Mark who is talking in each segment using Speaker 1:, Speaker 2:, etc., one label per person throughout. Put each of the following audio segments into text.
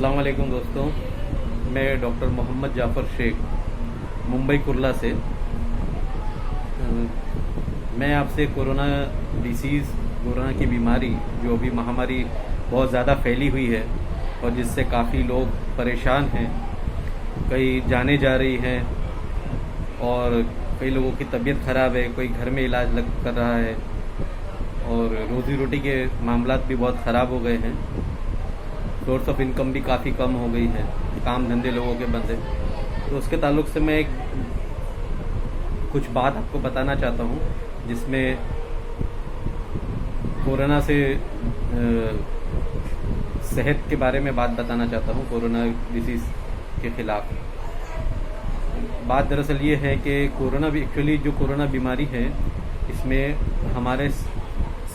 Speaker 1: अस्सलाम वालेकुम दोस्तों, मैं डॉक्टर मोहम्मद जाफ़र शेख मुंबई कुर्ला से। मैं आपसे कोरोना डिसीज़, कोरोना की बीमारी जो अभी महामारी बहुत ज़्यादा फैली हुई है और जिससे काफ़ी लोग परेशान हैं, कई जाने जा रही हैं और कई लोगों की तबीयत ख़राब है, कोई घर में इलाज कर रहा है और रोज़ी रोटी के मामलात भी बहुत ख़राब हो गए हैं। सोर्स ऑफ इनकम भी काफ़ी कम हो गई है, काम धंधे लोगों के बंद हैं। तो उसके ताल्लुक से मैं कुछ बात आपको बताना चाहता हूँ जिसमें कोरोना से सेहत के बारे में बात बताना चाहता हूँ। कोरोना डिसीज़ के ख़िलाफ़ बात दरअसल ये है कि कोरोना भी एक्चुअली जो कोरोना बीमारी है, इसमें हमारे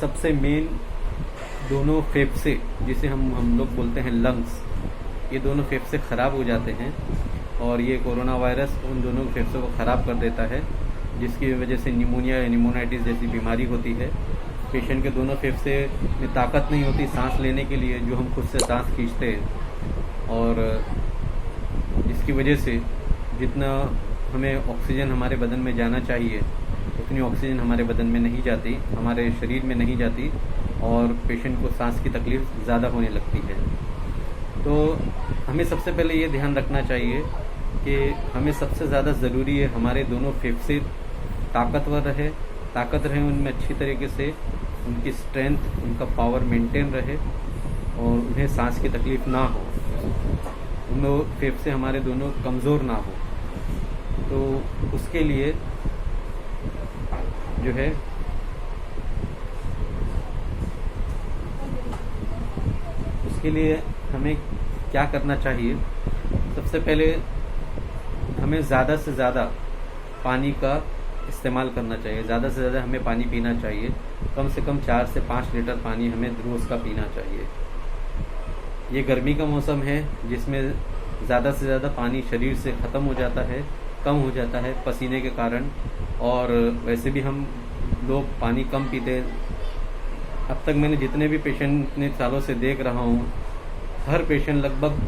Speaker 1: सबसे मेन दोनों फेफड़े, जिसे हम लोग बोलते हैं लंग्स, ये दोनों फेफड़े ख़राब हो जाते हैं और ये कोरोना वायरस उन दोनों फेफड़ों को ख़राब कर देता है, जिसकी वजह से निमोनिया या निमोनाइटिस जैसी बीमारी होती है। पेशेंट के दोनों फेफड़े में ताकत नहीं होती सांस लेने के लिए, जो हम खुद से सांस खींचते हैं, और जिसकी वजह से जितना हमें ऑक्सीजन हमारे बदन में जाना चाहिए उतनी ऑक्सीजन हमारे बदन में नहीं जाती, हमारे शरीर में नहीं जाती और पेशेंट को सांस की तकलीफ़ ज़्यादा होने लगती है। तो हमें सबसे पहले ये ध्यान रखना चाहिए कि हमें सबसे ज़्यादा ज़रूरी है हमारे दोनों फेफड़े ताकतवर रहे, ताकत रहे उनमें अच्छी तरीके से, उनकी स्ट्रेंथ, उनका पावर मेंटेन रहे और उन्हें सांस की तकलीफ़ ना हो, उनमें फेफड़े हमारे दोनों कमज़ोर ना हो। तो उसके लिए जो है हमें क्या करना चाहिए। सबसे पहले हमें ज़्यादा से ज़्यादा पानी का इस्तेमाल करना चाहिए, ज़्यादा से ज़्यादा हमें पानी पीना चाहिए। कम से कम 4 से 5 लीटर पानी हमें रोज़ का पीना चाहिए। ये गर्मी का मौसम है जिसमें ज़्यादा से ज़्यादा पानी शरीर से ख़त्म हो जाता है, कम हो जाता है पसीने के कारण, और वैसे भी हम लोग पानी कम पीते। अब तक मैंने जितने भी पेशेंट इतने सालों से देख रहा हूँ, हर पेशेंट लगभग,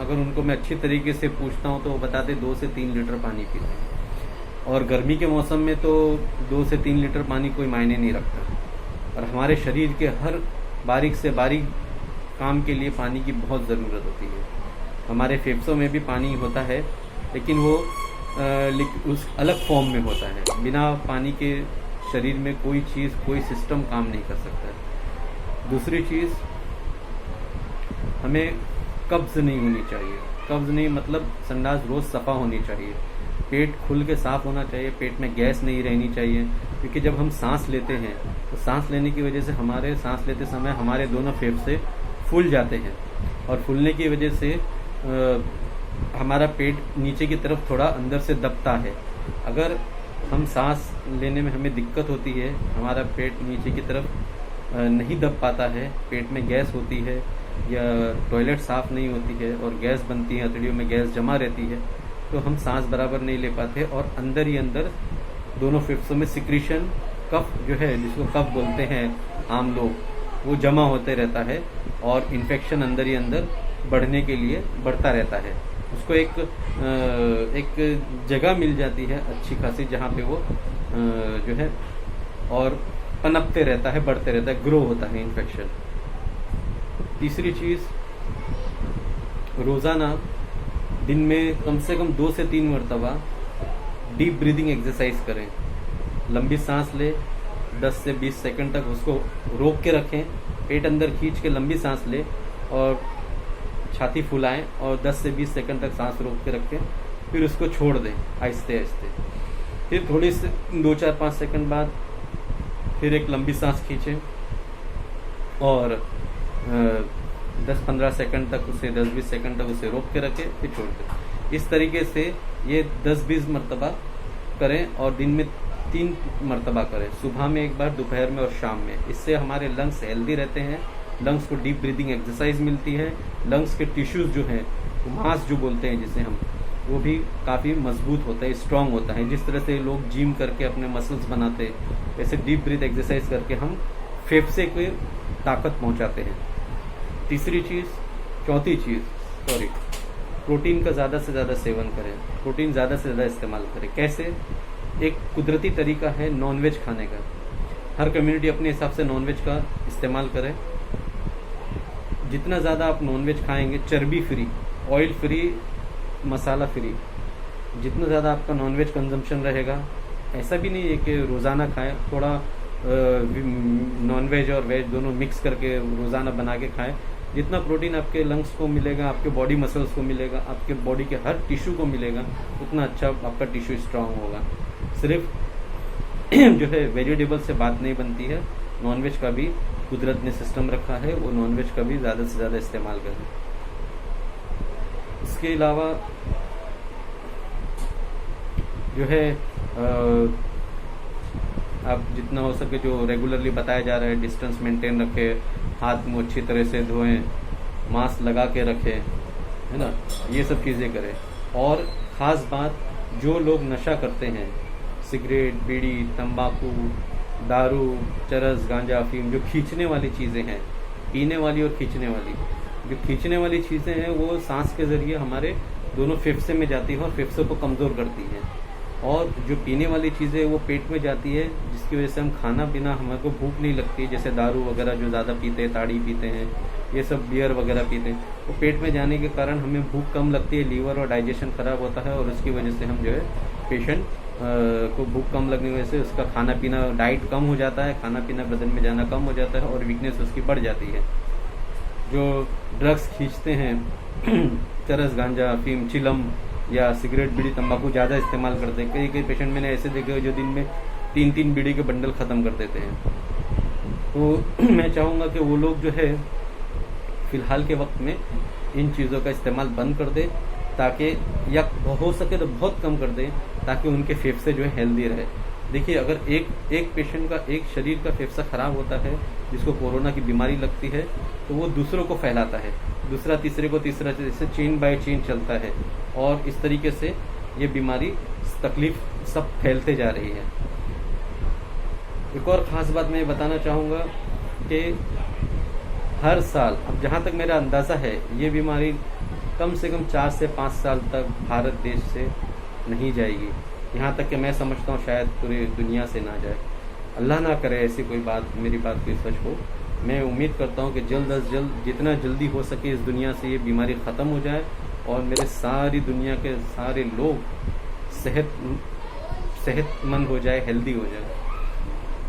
Speaker 1: अगर उनको मैं अच्छी तरीके से पूछता हूँ तो वो बताते 2 से 3 लीटर पानी पीते हैं। और गर्मी के मौसम में तो 2 से 3 लीटर पानी कोई मायने नहीं रखता। और हमारे शरीर के हर बारीक से बारीक काम के लिए पानी की बहुत ज़रूरत होती है। हमारे फेफड़ों में भी पानी होता है, लेकिन वो उस अलग फॉर्म में होता है। बिना पानी के शरीर में कोई चीज़, कोई सिस्टम काम नहीं कर सकता। दूसरी चीज़, हमें कब्ज़ नहीं होनी चाहिए। कब्ज़ नहीं मतलब संडास रोज़ सफ़ा होनी चाहिए, पेट खुल के साफ़ होना चाहिए, पेट में गैस नहीं रहनी चाहिए। क्योंकि जब हम सांस लेते हैं तो सांस लेने की वजह से हमारे सांस लेते समय हमारे दोनों फेफड़े फूल जाते हैं और फूलने की वजह से हमारा पेट नीचे की तरफ थोड़ा अंदर से दबता है। अगर हम सांस लेने में हमें दिक्कत होती है, हमारा पेट नीचे की तरफ नहीं दब पाता है, पेट में गैस होती है या टॉयलेट साफ़ नहीं होती है और गैस बनती है, हथेलियों में गैस जमा रहती है, तो हम सांस बराबर नहीं ले पाते और अंदर ही अंदर दोनों फेफड़ों में सिक्रीशन, कफ जो है, जिसको कफ बोलते हैं आम लोग, वो जमा होते रहता है और इन्फेक्शन अंदर ही अंदर बढ़ने के लिए बढ़ता रहता है। उसको एक जगह मिल जाती है अच्छी खासी, जहाँ पे वो जो है और पनपते रहता है, बढ़ते रहता है, ग्रो होता है इन्फेक्शन। तीसरी चीज़, रोज़ाना दिन में कम से कम 2 से 3 मरतबा डीप ब्रीदिंग एक्सरसाइज करें। लंबी सांस ले, 10 से 20 सेकंड तक उसको रोक के रखें, पेट अंदर खींच के लंबी सांस ले और छाती फुलाएं और 10 से 20 सेकंड तक सांस रोक के रखें, फिर उसको छोड़ दें आहिस्ते आहिस्ते। फिर थोड़ी से 2-4-5 सेकंड बाद फिर एक लंबी सांस खींचें और 10-15 सेकंड तक उसे 10-20 सेकंड तक उसे रोक के रखें, फिर छोड़ दें। इस तरीके से ये 10-20 मरतबा करें और दिन में 3 मरतबा करें, सुबह में एक बार, दोपहर में और शाम में। इससे हमारे लंग्स हेल्दी रहते हैं, लंग्स को डीप ब्रीदिंग एक्सरसाइज मिलती है, लंग्स के टिश्यूज़ जो हैं, मांस जो बोलते हैं जिसे हम, वो भी काफ़ी मजबूत होता है, स्ट्रांग होता है। जिस तरह से लोग जिम करके अपने मसल्स बनाते हैं, वैसे डीप ब्रीथ एक्सरसाइज करके हम फेफड़े को ताकत पहुंचाते हैं। तीसरी चीज़, चौथी चीज़, सॉरी प्रोटीन का ज़्यादा से ज़्यादा सेवन करें, प्रोटीन ज़्यादा से ज़्यादा इस्तेमाल करें। कैसे? एक कुदरती तरीका है नॉनवेज खाने का। हर कम्युनिटी अपने हिसाब से नॉनवेज का इस्तेमाल करे। जितना ज़्यादा आप नॉनवेज खाएंगे, चर्बी फ्री, ऑयल फ्री, मसाला फ्री, जितना ज़्यादा आपका नॉनवेज कंजम्पशन रहेगा, ऐसा भी नहीं है कि रोज़ाना खाएं, थोड़ा नॉनवेज और वेज दोनों मिक्स करके रोज़ाना बना के खाएं। जितना प्रोटीन आपके लंग्स को मिलेगा, आपके बॉडी मसल्स को मिलेगा, आपके बॉडी के हर टिश्यू को मिलेगा, उतना अच्छा आपका टिश्यू स्ट्रांग होगा। सिर्फ जो है वेजिटेबल से बात नहीं बनती है, नॉनवेज का भी कुदरत ने सिस्टम रखा है, वो नॉनवेज का भी ज़्यादा से ज़्यादा इस्तेमाल करें। इसके अलावा जो है आप जितना हो सके जो रेगुलरली बताया जा रहा है, डिस्टेंस मेंटेन रखें, हाथ मुंह अच्छी तरह से धोएं, मास्क लगा के रखें, है ना, ये सब चीज़ें करें। और ख़ास बात, जो लोग नशा करते हैं, सिगरेट, बीड़ी, तंबाकू, दारू, चरस, गांजा, अफीम, जो खींचने वाली चीज़ें हैं, पीने वाली और खींचने वाली, जो खींचने वाली चीज़ें हैं वो सांस के ज़रिए हमारे दोनों फेफड़े में जाती है और फेफड़े को कमज़ोर करती है। और जो पीने वाली चीज़ें वो पेट में जाती है, जिसकी वजह से हम खाना पीना, हमारे को भूख नहीं लगती। जैसे दारू वगैरह जो ज़्यादा पीते हैं, ताड़ी पीते हैं, ये सब बियर वगैरह पीते हैं, तो पेट में जाने के कारण हमें भूख कम लगती है, लीवर और डाइजेशन ख़राब होता है, और उसकी वजह से हम जो है पेशेंट को भूख कम लगने की वजह से उसका खाना पीना, डाइट कम हो जाता है, खाना पीना बदन में जाना कम हो जाता है और वीकनेस उसकी बढ़ जाती है। जो ड्रग्स खींचते हैं, चरस, गांजा, अफीम, चिलम या सिगरेट, बीड़ी, तंबाकू ज़्यादा इस्तेमाल करते हैं, कई पेशेंट मैंने ऐसे देखे हुए जो दिन में 3-3 बीड़ी के बंडल ख़त्म कर देते हैं। तो मैं चाहूँगा कि वो लोग जो है फ़िलहाल के वक्त में इन चीज़ों का इस्तेमाल बंद कर दें, ताकि, या हो सके तो बहुत कम कर दें, ताकि उनके फेफड़े जो है हेल्दी रहे। देखिए, अगर एक पेशेंट का, एक शरीर का फेफड़ा ख़राब होता है, जिसको कोरोना की बीमारी लगती है, तो वो दूसरों को फैलाता है, दूसरा तीसरे को, तीसरा, जैसे चेन बाय चेन चलता है, और इस तरीके से ये बीमारी, तकलीफ सब फैलते जा रही है। एक और ख़ास बात मैं बताना चाहूँगा कि हर साल, अब जहाँ तक मेरा अंदाज़ा है, ये बीमारी कम से कम 4 से 5 साल तक भारत देश से नहीं जाएगी। यहाँ तक कि मैं समझता हूँ शायद पूरी दुनिया से ना जाए। अल्लाह ना करे ऐसी कोई बात, मेरी बात कोई सच हो। मैं उम्मीद करता हूँ कि जल्द अज जल्द, जितना जल्दी हो सके, इस दुनिया से ये बीमारी ख़त्म हो जाए और मेरे सारी दुनिया के सारे लोग सेहतमंद हो जाए, हेल्दी हो जाए।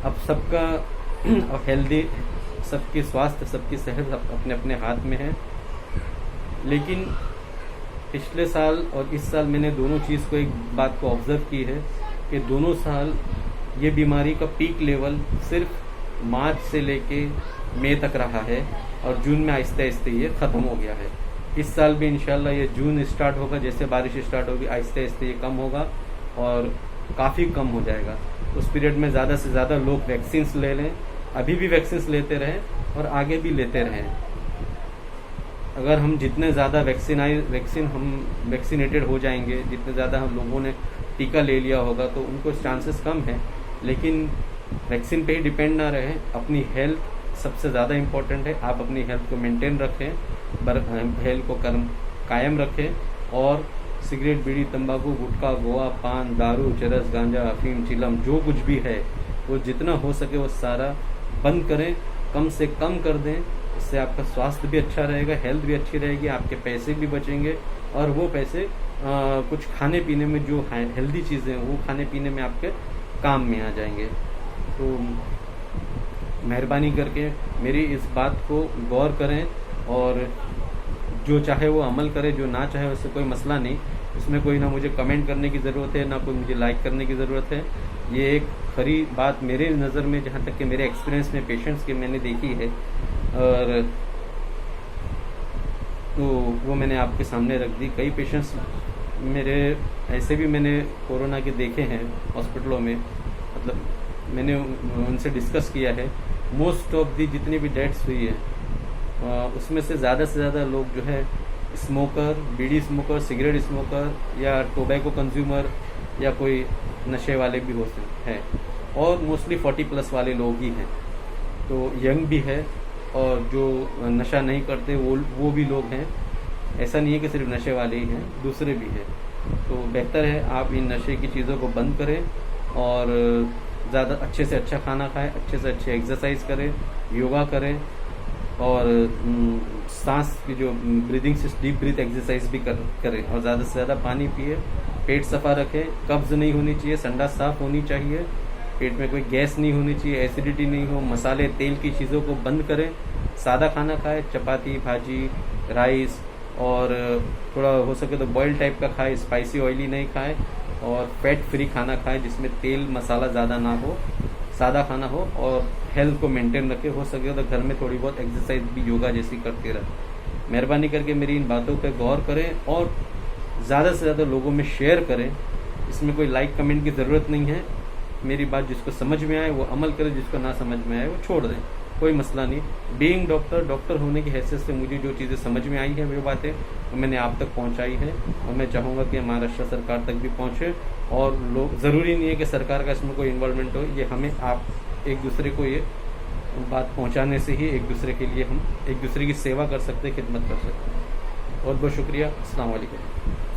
Speaker 1: अब सबका हेल्दी, सबकी स्वास्थ्य, सबकी सेहत अपने अपने हाथ में है। लेकिन पिछले साल और इस साल मैंने दोनों चीज़ को, एक बात को ऑब्ज़र्व की है कि दोनों साल ये बीमारी का पीक लेवल सिर्फ मार्च से लेके मई तक रहा है, और जून में आहिस्ते आहिस्ते ये ख़त्म हो गया है। इस साल भी इंशाल्लाह ये जून स्टार्ट होगा, जैसे बारिश स्टार्ट होगी, आहिस्ते आहिस्ते ये कम होगा और काफ़ी कम हो जाएगा। उस पीरियड में ज़्यादा से ज़्यादा लोग वैक्सीन्स ले लें, अभी भी वैक्सीन्स लेते रहें और आगे भी लेते रहें। अगर हम जितने ज़्यादा हम वैक्सीनेटेड हो जाएंगे, जितने ज़्यादा हम लोगों ने टीका ले लिया होगा, तो उनको चांसेस कम है। लेकिन वैक्सीन पे ही डिपेंड ना रहे, अपनी हेल्थ सबसे ज़्यादा इम्पोर्टेंट है। आप अपनी हेल्थ को मेंटेन रखें, हेल्थ को कायम रखें, और सिगरेट, बीड़ी, तंबाकू, गुटखा, गोवा, पान, दारू, चरस, गांजा, अफीम, चिलम, जो कुछ भी है वो जितना हो सके वो सारा बंद करें, कम से कम कर दें। इससे आपका स्वास्थ्य भी अच्छा रहेगा, हेल्थ भी अच्छी रहेगी, आपके पैसे भी बचेंगे, और वो पैसे कुछ खाने पीने में, जो हेल्दी चीज़ें हैं वो खाने पीने में आपके काम में आ जाएंगे। तो मेहरबानी करके मेरी इस बात को गौर करें, और जो चाहे वो अमल करे, जो ना चाहे उससे कोई मसला नहीं। इसमें कोई ना मुझे कमेंट करने की ज़रूरत है, ना कोई मुझे लाइक करने की ज़रूरत है। ये एक खरी बात मेरे नज़र में, जहाँ तक कि मेरे एक्सपीरियंस में पेशेंट्स के मैंने देखी है, और तो वो मैंने आपके सामने रख दी। कई पेशेंट्स मेरे ऐसे भी मैंने कोरोना के देखे हैं हॉस्पिटलों में, मतलब मैंने उनसे डिस्कस किया है। मोस्ट ऑफ दी जितनी भी डेथ्स हुई है, उसमें से ज़्यादा लोग जो है स्मोकर, बीड़ी स्मोकर, सिगरेट स्मोकर, या टोबैको कंज्यूमर, या कोई नशे वाले भी होते हैं, और मोस्टली 40+ वाले लोग ही हैं। तो यंग भी है, और जो नशा नहीं करते वो भी लोग हैं। ऐसा नहीं है कि सिर्फ नशे वाले ही हैं, दूसरे भी हैं। तो बेहतर है आप इन नशे की चीज़ों को बंद करें और ज़्यादा अच्छे से अच्छा खाना खाएं, अच्छे से अच्छे एक्सरसाइज करें, योगा करें और सांस की जो ब्रीदिंग से डीप ब्रीथ एक्सरसाइज भी करें और ज़्यादा से ज़्यादा पानी पिए, पेट सफ़ा रखें, कब्ज़ नहीं होनी चाहिए, संडास साफ होनी चाहिए, पेट में कोई गैस नहीं होनी चाहिए, एसिडिटी नहीं हो, मसाले तेल की चीज़ों को बंद करें, सादा खाना खाएं, चपाती भाजी राइस और थोड़ा हो सके तो बॉयल टाइप का खाएं, स्पाइसी ऑयली नहीं खाएं और फैट फ्री खाना खाएं जिसमें तेल मसाला ज़्यादा ना हो, सादा खाना हो और हेल्थ को मेंटेन रखें। हो सके तो घर में थोड़ी बहुत एक्सरसाइज भी योगा जैसी करते रहें। मेहरबानी करके मेरी इन बातों पर गौर करें और ज़्यादा से ज़्यादा लोगों में शेयर करें। इसमें कोई लाइक कमेंट की ज़रूरत नहीं है। मेरी बात जिसको समझ में आए वो अमल करे, जिसको ना समझ में आए वो छोड़ दें, कोई मसला नहीं। बीइंग डॉक्टर होने की हैसियत से मुझे जो चीज़ें समझ में आई हैं वो बातें वो मैंने आप तक पहुंचाई है और मैं चाहूँगा कि महाराष्ट्र सरकार तक भी पहुँचे। और लोग, ज़रूरी नहीं है कि सरकार का इसमें कोई इन्वॉल्वमेंट हो, ये हमें आप एक दूसरे को ये बात पहुँचाने से ही एक दूसरे के लिए हम एक दूसरे की सेवा कर सकते हैं, खिदमत कर सकते हैं। बहुत बहुत शुक्रिया। अस्सलाम वालेकुम।